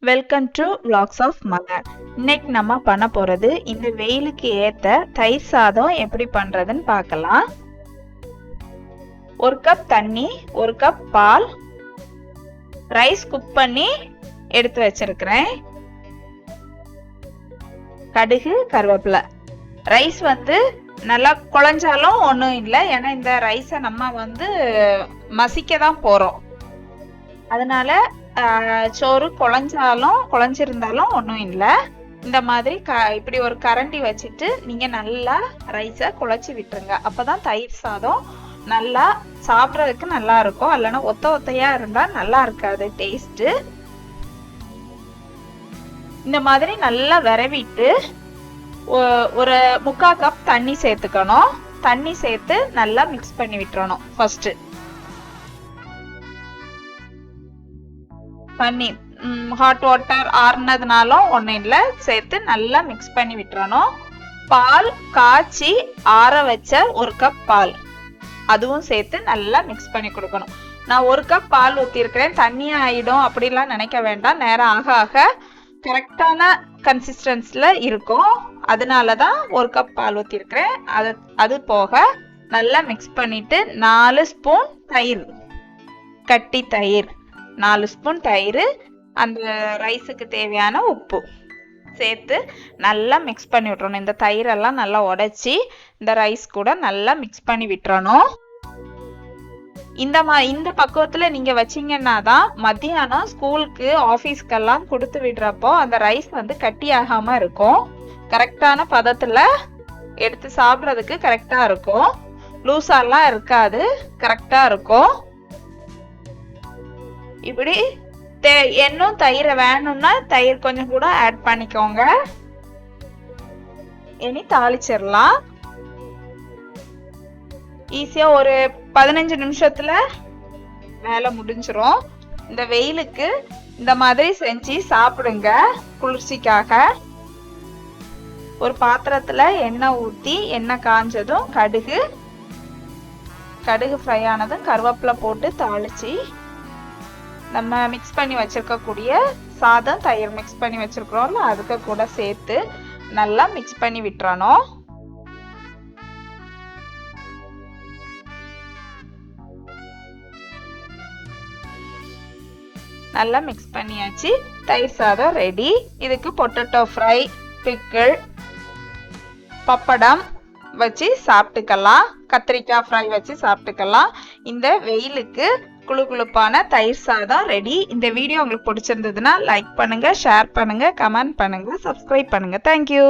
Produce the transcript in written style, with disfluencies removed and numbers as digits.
Welcome to vlogs of மலர். இன்னைக்கு நம்ம பண்ண போறது இந்த வெயிலுக்கு ஏத்த தயிர் சாதம் எப்படி பண்றதுன்னு பார்க்கலாம். 1 கப் தண்ணி, 1 கப் பால், ரைஸ் குக் பண்ணி எடுத்து வச்சிருக்கிறேன், கடுகு, கருவேப்பிலை. ரைஸ் நல்லா குழஞ்சாலும் ஒன்றும் இல்லை, ஏன்னா இந்த ரைஸை நம்ம மசிக்க தான் போறோம். அதனால சோறு குழஞ்சிருந்தாலும் ஒன்றும் இல்லை. இந்த மாதிரி இப்படி ஒரு கரண்டி வச்சுட்டு நீங்க நல்லா ரைஸை குழச்சி விட்டுருங்க. அப்பதான் தயிர் சாதம் நல்லா சாப்பிட்றதுக்கு நல்லா இருக்கும். இல்லைன்னா ஒத்தையா இருந்தா நல்லா இருக்காது டேஸ்ட். இந்த மாதிரி நல்லா விரவிட்டு ஒரு 3/4 கப் தண்ணி சேர்த்துக்கணும். தண்ணி சேர்த்து நல்லா மிக்ஸ் பண்ணி விட்டுறணும். ஃபர்ஸ்ட் தண்ணி ஹாட் வாட்டர் ஆறுனதுனாலும் ஒன்றும் இல்லை, சேர்த்து நல்லா மிக்ஸ் பண்ணி விட்டுறணும். பால் காய்ச்சி ஆற வச்ச 1 கப் பால், அதுவும் சேர்த்து நல்லா மிக்ஸ் பண்ணி கொடுக்கணும். நான் 1 கப் பால் ஊற்றிருக்கிறேன், தண்ணியா ஆயிடும் அப்படிலாம் நினைக்க வேண்டாம். நேரம் ஆக ஆக கரெக்டான கன்சிஸ்டன்சில இருக்கும். அதனால தான் 1 கப் பால் ஊற்றிருக்கிறேன். அது போக நல்லா மிக்ஸ் பண்ணிட்டு 4 ஸ்பூன் தயிர், கட்டி தயிர், 4 ஸ்பூன் தயிர், அந்த ரைஸுக்கு தேவையான உப்பு சேர்த்து நல்லா மிக்ஸ் பண்ணி விட்டுறணும். இந்த தயிரெல்லாம் நல்லா உடைச்சி இந்த ரைஸ் கூட நல்லா மிக்ஸ் பண்ணி விட்டுறணும். இந்த பக்குவத்துல நீங்க வச்சீங்கன்னா தான் மத்தியானம் ஸ்கூலுக்கு ஆஃபீஸ்க்கெல்லாம் கொடுத்து விடுறப்போ அந்த ரைஸ் கட்டி ஆகாம இருக்கும். கரெக்டான பதத்துல எடுத்து சாப்பிட்றதுக்கு கரெக்டா இருக்கும். லூஸாலாம் இருக்காது, கரெக்டா இருக்கும். இப்படி இன்னும் தயிர் வேணும்னா தயிர் கொஞ்சம் கூட ஆட் பண்ணிக்கோங்க. இனி தாளிச்சிடலாம். ஈஸியா ஒரு 15 நிமிஷத்துல வேலை முடிஞ்சிரும். இந்த வெயிலுக்கு இந்த மாதிரி செஞ்சு சாப்பிடுங்க, குளிர்ச்சிக்காக. ஒரு பாத்திரத்துல எண்ணெய் ஊத்தி, எண்ணெய் காஞ்சதும் கடுகு ஃப்ரை ஆனதும் கருவேப்பிலை போட்டு தாளிச்சு நம்ம மிக்ஸ் பண்ணி வச்சிருக்கக்கூடிய சாதம், தயிர் மிக்ஸ் பண்ணி வச்சிருக்கிறோம்ல, அதுக்கு கூட சேர்த்து நல்லா மிக்ஸ் பண்ணி விட்டுறணும். நல்லா மிக்ஸ் பண்ணியாச்சு. தயிர் சாதம் ரெடி. இதுக்கு பொட்டேட்டோ ஃப்ரை, பிக்கிள், பப்படம் வச்சு சாப்பிட்டுக்கலாம். கத்திரிக்காய் ஃப்ரை வச்சு சாப்பிட்டுக்கலாம். இந்த வெயிலுக்கு குளுகுளுப்பான தயிர் சாதம் ரெடி. இந்த வீடியோ உங்களுக்கு பிடிச்சிருந்ததுன்னா லைக் பண்ணுங்க, ஷேர் பண்ணுங்க, கமெண்ட் பண்ணுங்க, சப்ஸ்கிரைப் பண்ணுங்க. தேங்க்யூ.